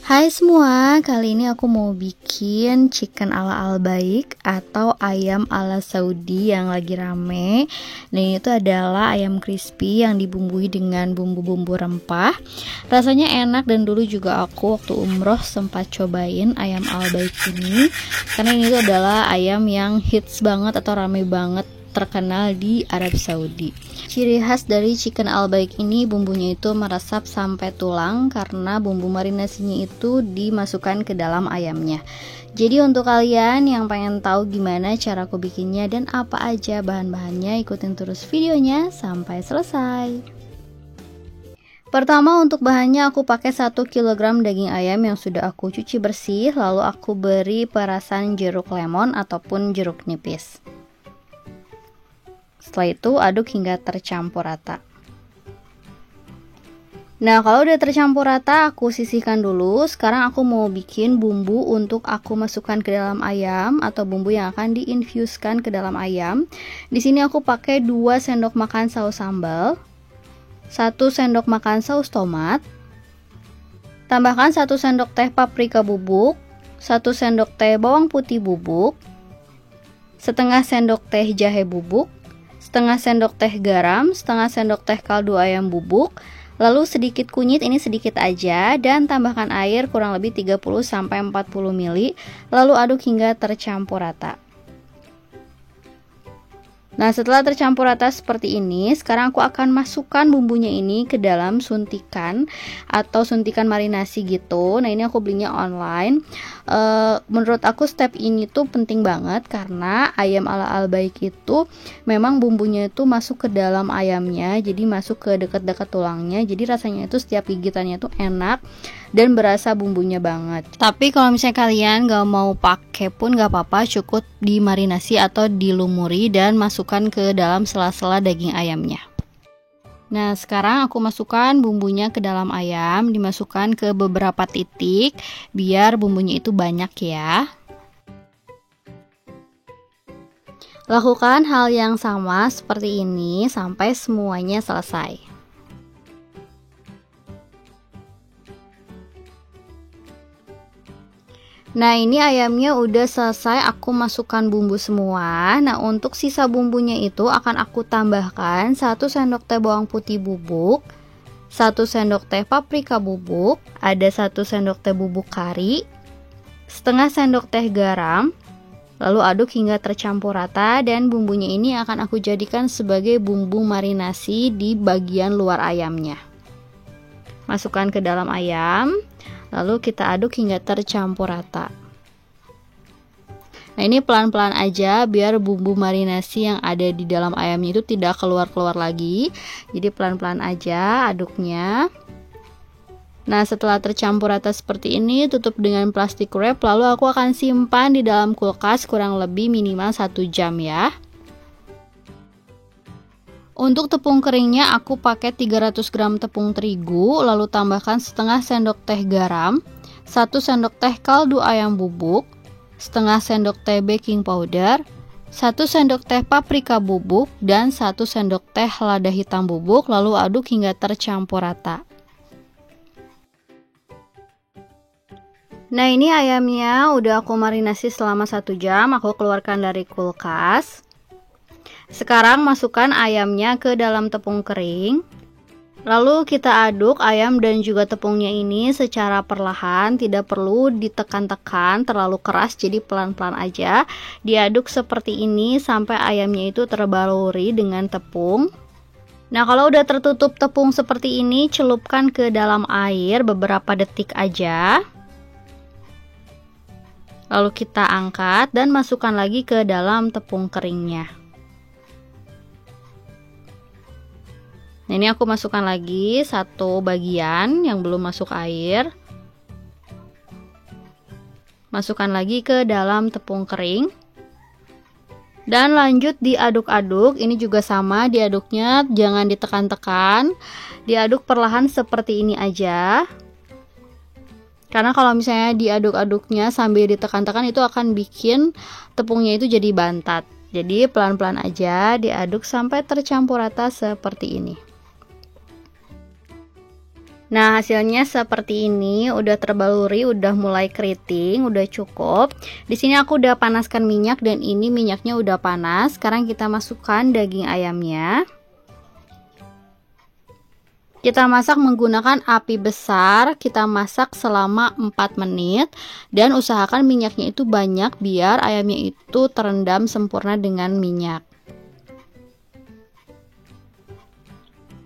Hai semua, kali ini aku mau bikin chicken ala Albaik atau ayam ala Saudi yang lagi rame. Dan itu adalah ayam crispy yang dibumbui dengan bumbu-bumbu rempah. Rasanya enak dan dulu juga aku waktu umroh sempat cobain ayam Albaik ini. Karena ini tuh adalah ayam yang hits banget atau rame banget, terkenal di Arab Saudi. Ciri khas dari chicken Albaik ini bumbunya itu meresap sampai tulang karena bumbu marinasinya itu dimasukkan ke dalam ayamnya. Jadi untuk kalian yang pengen tahu gimana cara aku bikinnya dan apa aja bahan-bahannya, ikutin terus videonya sampai selesai. Pertama untuk bahannya aku pakai 1 kg daging ayam yang sudah aku cuci bersih, lalu aku beri perasan jeruk lemon ataupun jeruk nipis. Setelah itu aduk hingga tercampur rata. Nah, kalau udah tercampur rata, aku sisihkan dulu. Sekarang aku mau bikin bumbu untuk aku masukkan ke dalam ayam atau bumbu yang akan diinfuskan ke dalam ayam. Di sini aku pakai 2 sendok makan saus sambal, 1 sendok makan saus tomat. Tambahkan 1 sendok teh paprika bubuk, 1 sendok teh bawang putih bubuk, setengah sendok teh jahe bubuk, setengah sendok teh garam, setengah sendok teh kaldu ayam bubuk, lalu sedikit kunyit, ini sedikit aja, dan tambahkan air kurang lebih 30-40 ml, lalu aduk hingga tercampur rata. Nah, setelah tercampur rata seperti ini, sekarang aku akan masukkan bumbunya ini ke dalam suntikan atau suntikan marinasi gitu. Nah, ini aku belinya online. Menurut aku step ini tuh penting banget karena ayam ala Albaik itu memang bumbunya itu masuk ke dalam ayamnya, jadi masuk ke dekat-dekat tulangnya. Jadi rasanya itu setiap gigitannya tuh enak dan berasa bumbunya banget. Tapi kalau misalnya kalian gak mau pakai pun gak apa-apa, cukup dimarinasi atau dilumuri dan masukkan ke dalam sela-sela daging ayamnya. Nah, sekarang aku masukkan bumbunya ke dalam ayam, dimasukkan ke beberapa titik biar bumbunya itu banyak ya. Lakukan hal yang sama seperti ini sampai semuanya selesai. Nah, ini ayamnya udah selesai aku masukkan bumbu semua. Nah, untuk sisa bumbunya itu akan aku tambahkan 1 sendok teh bawang putih bubuk, 1 sendok teh paprika bubuk, ada 1 sendok teh bubuk kari, setengah sendok teh garam, lalu aduk hingga tercampur rata dan bumbunya ini akan aku jadikan sebagai bumbu marinasi di bagian luar ayamnya. Masukkan ke dalam ayam. Lalu kita aduk hingga tercampur rata. Nah, ini pelan-pelan aja biar bumbu marinasi yang ada di dalam ayamnya itu tidak keluar-keluar lagi. Jadi pelan-pelan aja aduknya. Nah, setelah tercampur rata seperti ini, tutup dengan plastik wrap. Lalu aku akan simpan di dalam kulkas kurang lebih minimal 1 jam ya. Untuk tepung keringnya aku pakai 300 gram tepung terigu, lalu tambahkan setengah sendok teh garam, 1 sendok teh kaldu ayam bubuk, setengah sendok teh baking powder, 1 sendok teh paprika bubuk, dan 1 sendok teh lada hitam bubuk, lalu aduk hingga tercampur rata. Nah, ini ayamnya udah aku marinasi selama 1 jam, aku keluarkan dari kulkas. Sekarang masukkan ayamnya ke dalam tepung kering. Lalu kita aduk ayam dan juga tepungnya ini secara perlahan, tidak perlu ditekan-tekan terlalu keras, jadi pelan-pelan aja. Diaduk seperti ini sampai ayamnya itu terbaluri dengan tepung. Nah, kalau udah tertutup tepung seperti ini, celupkan ke dalam air beberapa detik aja. Lalu kita angkat dan masukkan lagi ke dalam tepung keringnya. Nah, ini aku masukkan lagi 1 bagian yang belum masuk air. Masukkan lagi ke dalam tepung kering. Dan lanjut diaduk-aduk. Ini juga sama, diaduknya jangan ditekan-tekan. Diaduk perlahan seperti ini aja. Karena kalau misalnya diaduk-aduknya sambil ditekan-tekan itu akan bikin tepungnya itu jadi bantat. Jadi pelan-pelan aja diaduk sampai tercampur rata seperti ini. Nah, hasilnya seperti ini, udah terbaluri, udah mulai keriting, udah cukup. Di sini aku udah panaskan minyak dan ini minyaknya udah panas. Sekarang kita masukkan daging ayamnya. Kita masak menggunakan api besar, kita masak selama 4 menit dan usahakan minyaknya itu banyak biar ayamnya itu terendam sempurna dengan minyak.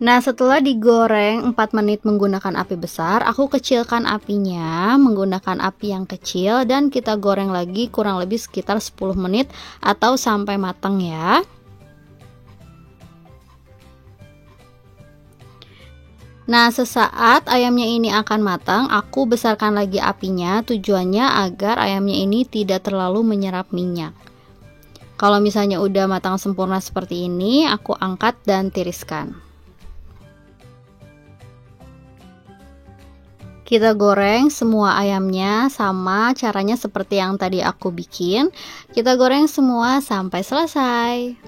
Nah, setelah digoreng 4 menit menggunakan api besar, aku kecilkan apinya menggunakan api yang kecil dan kita goreng lagi kurang lebih sekitar 10 menit atau sampai matang ya. Nah, sesaat ayamnya ini akan matang, aku besarkan lagi apinya, tujuannya agar ayamnya ini tidak terlalu menyerap minyak. Kalau misalnya udah matang sempurna seperti ini, aku angkat dan tiriskan. Kita goreng semua ayamnya sama caranya seperti yang tadi aku bikin. Kita goreng semua sampai selesai.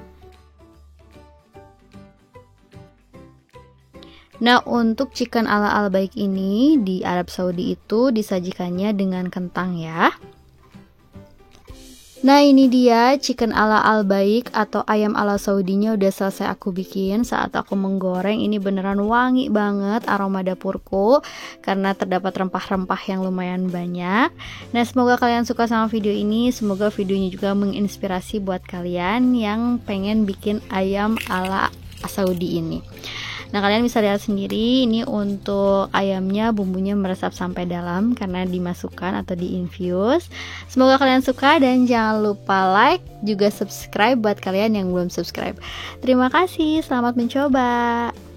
Nah, untuk chicken ala Al Baik ini di Arab Saudi itu disajikannya dengan kentang ya. Nah, ini dia chicken ala Al Baik atau ayam ala Saudinya udah selesai aku bikin. Saat aku menggoreng ini beneran wangi banget aroma dapurku karena terdapat rempah-rempah yang lumayan banyak. Nah, semoga kalian suka sama video ini. Semoga videonya juga menginspirasi buat kalian yang pengen bikin ayam ala Saudi ini. Nah, kalian bisa lihat sendiri ini untuk ayamnya bumbunya meresap sampai dalam karena dimasukkan atau diinfuse. Semoga kalian suka dan jangan lupa like juga subscribe buat kalian yang belum subscribe. Terima kasih, selamat mencoba.